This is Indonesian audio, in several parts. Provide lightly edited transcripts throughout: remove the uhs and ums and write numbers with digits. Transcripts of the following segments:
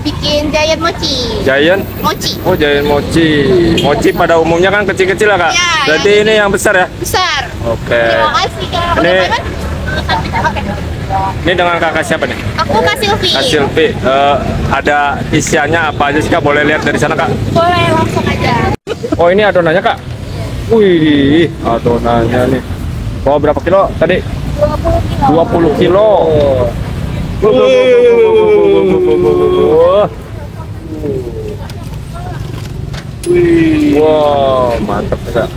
bikin giant mochi. Giant? Mochi. Oh, giant mochi. Mochi pada umumnya kan kecil-kecil lah, Kak. Ya, Berarti ini yang besar ya? Besar. Oke. Terima kasih, Kak. Ini- Udah, Pak? Oke. Ini dengan kakak siapa nih? Aku Kak Silvi. Kak Silvi. Ada isiannya apa aja sih, Kak? Boleh lihat dari sana, Kak? Boleh langsung aja. Oh, ini adonannya, Kak? Wih, adonannya nih. Oh, berapa kilo tadi? 20 kilo. Wow, mantap, Kak.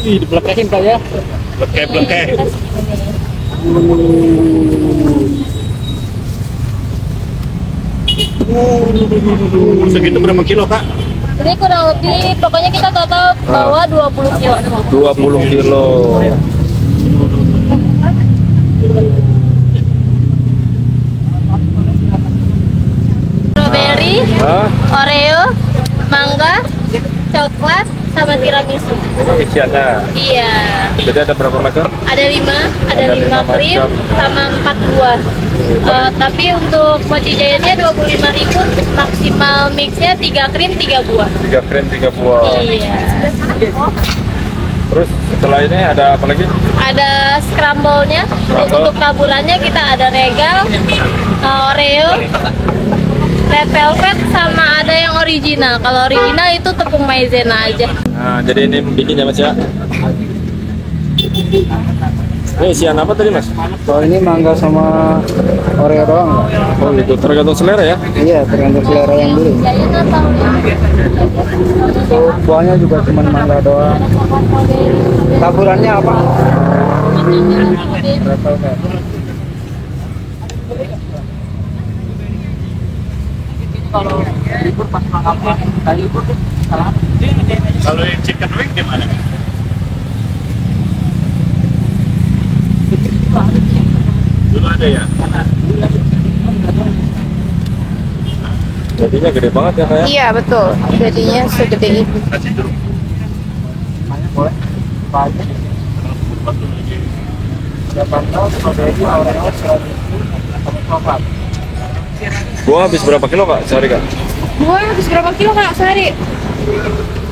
Ih, dibelekahin Kak ya. Blek-blek. Segitu berapa kilo Kak? Ini kurang lebih, pokoknya kita total bawa 20 kilo. 20 kilo. Strawberry, Hah? Oreo, mangga, coklat, sama tiramisu. Isiannya. Iya, Jadi ada berapa macam? ada 5 Ada lima krim macam. sama 4 buah. Tapi untuk mochi giantnya 25.000, maksimal mixnya 3 krim 3 buah. 3 krim, 3 buah. Iya. Terus setelah ini ada apa lagi? Ada scramble-nya. Untuk taburannya kita ada regal, Oreo, red velvet, sama ada yang original. Kalau original itu tepung maizena aja. Nah, jadi ini bikin ya, Mas ya. Ini isian apa tadi, Mas? Kalau ini mangga sama Oreo doang. Oh, gitu. Tergantung selera ya. Iya, tergantung selera yang beli. Giant atau Untuk buahnya juga cuma mangga doang. Taburannya apa? Kalau libur pas makan kali libur tuh salah. Kalau yang chicken wing gimana? Dulu ada ya? Jadinya gede banget ya, kayak. Iya, betul. Jadinya segede itu. Kasih dulu. Boleh. Banyak. Jakarta, strawberry, Oreo, coklat. Gua habis berapa kilo, Kak, sehari, Kak? Gua habis berapa kilo, Kak, sehari?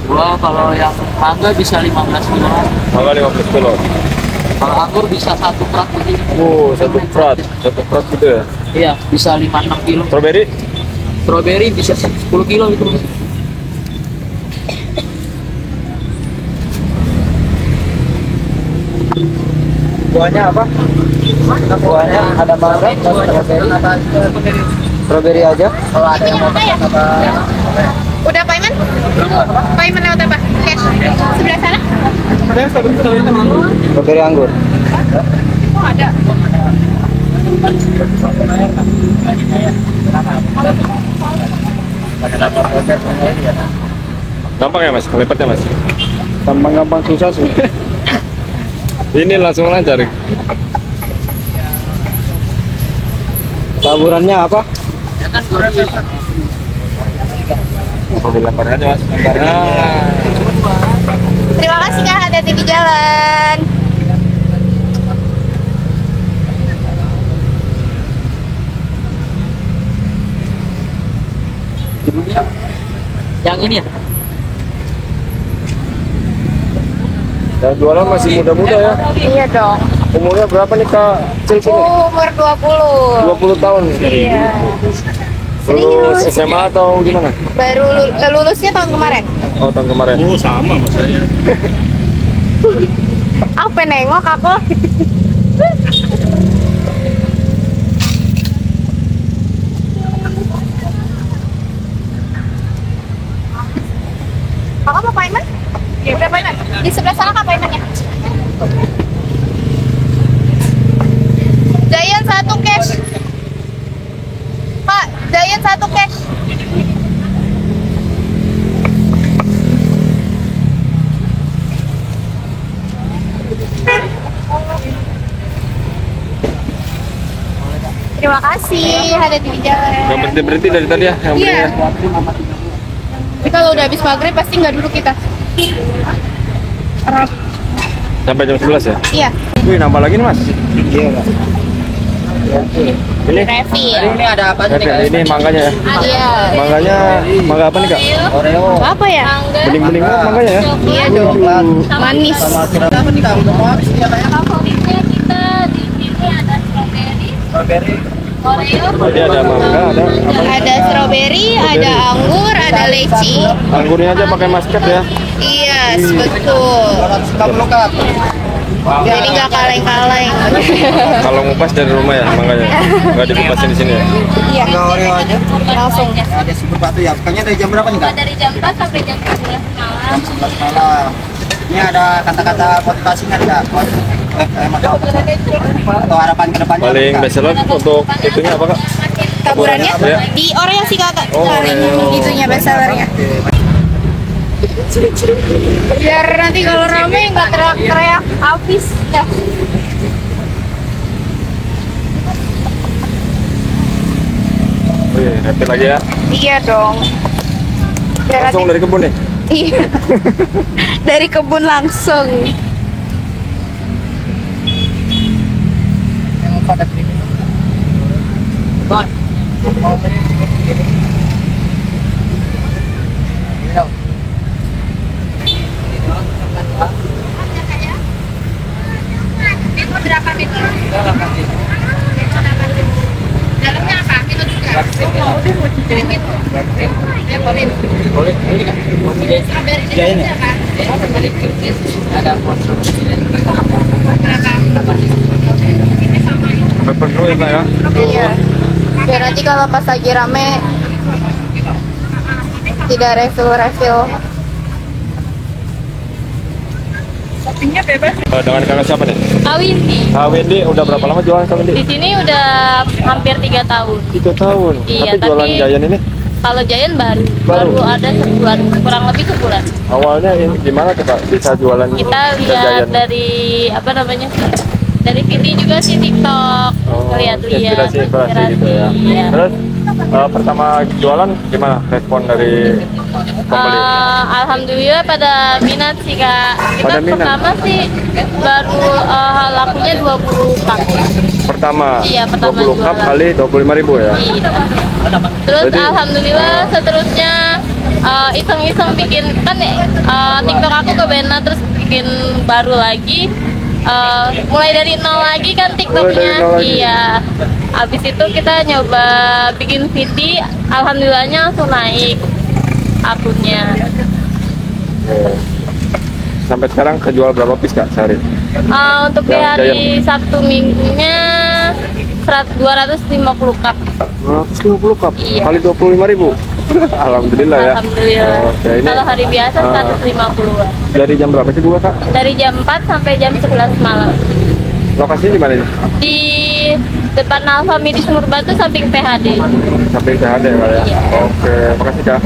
Gua kalau yang mangga bisa 15 kilo, Mangga 15 kilo. kalau anggur bisa 1 prat begini. Oh, satu prat gitu ya. Iya, bisa 5-6 kilo. Strawberry? Strawberry bisa 10 kilo itu. Buahnya apa? Buahnya ada mangga, ada strawberry. Strawberry aja. Kalau ada yang mau Apa ya? Udah payment? Payment lewat apa? Cash. Sebelah sana? Strawberry anggur. Oh, ada. Gampang ya, Mas? Melipatnya, Mas? Gampang-gampang susah sih. Ini langsung lancar. Taburannya apa? Ambil lemparnya aja, Mas. Nah. Terima kasih, Kak. Hati-hati di jalan. yang ini ya. Dan jualan masih muda-muda ya. Iya dong. Umurnya berapa nih, Kak? Cil sini? Umur 20. 20 tahun. Iya. Lulus SMA atau gimana? Baru lulusnya tahun kemarin. Oh, tahun kemarin. Oh sama mas saya. Apa nengok aku? Kakak mau payment? Iya, udah payment. Di sebelah sana Kak paymentnya. Giant 1 cash. Pak, Giant 1 cash. Terima kasih, ada di jalan. Nggak berhenti-berhenti dari tadi ya? Yang beli Iya. ya? Tapi kalau udah habis maghrib pasti nggak duduk kita. Sampai jam 11 ya? Iya. Wih, nambah lagi nih, Mas. Iya, Kak. Ini Refill. Ini ada apa nih? Refill, ini mangganya ya. Iya. Mangganya mangga apa nih kak? Oreo. Apa ya? Mangga, Bening-bening banget mangganya ya. Iya dong. Manis. Sama sirup. Apa nih kamu? Mau habis ya kayak favoritnya kita di sini ada strawberry, strawberry. Oreo, Jadi ada mangga, ada apa? Ada strawberry, ada anggur, ada leci. Anggurnya aja pakai masket ya. Iya, betul. 250 kap. Jadi nggak kaleng-kaleng. Kalau ngupas dari rumah ya mangganya, nggak dikupasin di sini ya. Iya. Enggak Oreo aja. Langsung. Ada super batu ya. Bukannya dari jam berapa nih kak? dari jam 4 sampai jam 11 malam. Jam 11 malam. Ini ada kata-kata motivasinya kak. Atau harapan ke depannya. Paling best seller untuk itunya apa kak? Taburannya Ya. di Oreo sih kakak. Oh, Paling Oreo. itunya bestsellernya. Biar nanti kalau rame nggak teriak-teriak habis. Ya. Wih, happy lagi ya. Iya dong. Biar Langsung nanti- dari kebun nih. Iya. Dari kebun langsung. Yang pada sini. Bon. Berapa meter? Dalamnya apa? Minum juga. Ya, boleh. Boleh. Strawberry Ya, ini. berapa? Ada Pepper dulu ya kak ya. Iya. Biar nanti kalau pas lagi rame tidak refill. Dengan kakak siapa nih? Kak Windy. Kak Wendy udah berapa lama jualan Kak Di Wendy? sini udah hampir 3 tahun. 3 tahun. Iya, Tapi jualan tapi- Giant ini Kalau Giant baru Baru? ada sebulan, kurang lebih sebulan. awalnya ini gimana tuh kak bisa jualan Kita ke lihat Giant? dari apa namanya? Dari video juga sih TikTok, Oh, lihat-lihat inspirasi gitu ya. Iya. Terus pertama jualan gimana respon dari pembeli? Alhamdulillah pada minat sih kak. Kita Pada minat? pertama sih baru lakunya 20 pak. Pertama, Iya, pertama 20 cup jualan. kali 25.000 ya. Iya. Terus Jadi- alhamdulillah seterusnya iseng-iseng bikin kan TikTok aku ke Bena terus bikin baru lagi. Mulai dari nol lagi kan TikToknya. Mulai dari nol lagi. Iya. Abis itu kita nyoba bikin VT, alhamdulillahnya langsung naik akunnya. Sampai sekarang kejual berapa piece kak sehari? Untuk di Yang hari Sabtu Minggunya 250 cup. 250 cup Iya. kali 25.000. Alhamdulillah ya. Alhamdulillah. Oke, ini Kalau hari biasa Ah. 150-an. dari jam berapa sih buka kak? Dari jam 4 sampai jam 11 malam. Lokasinya di mana nih? Di depan Alfa Medis Murbatu samping PHD. Samping THD ya kak ya. Iya. Oke, makasih kak.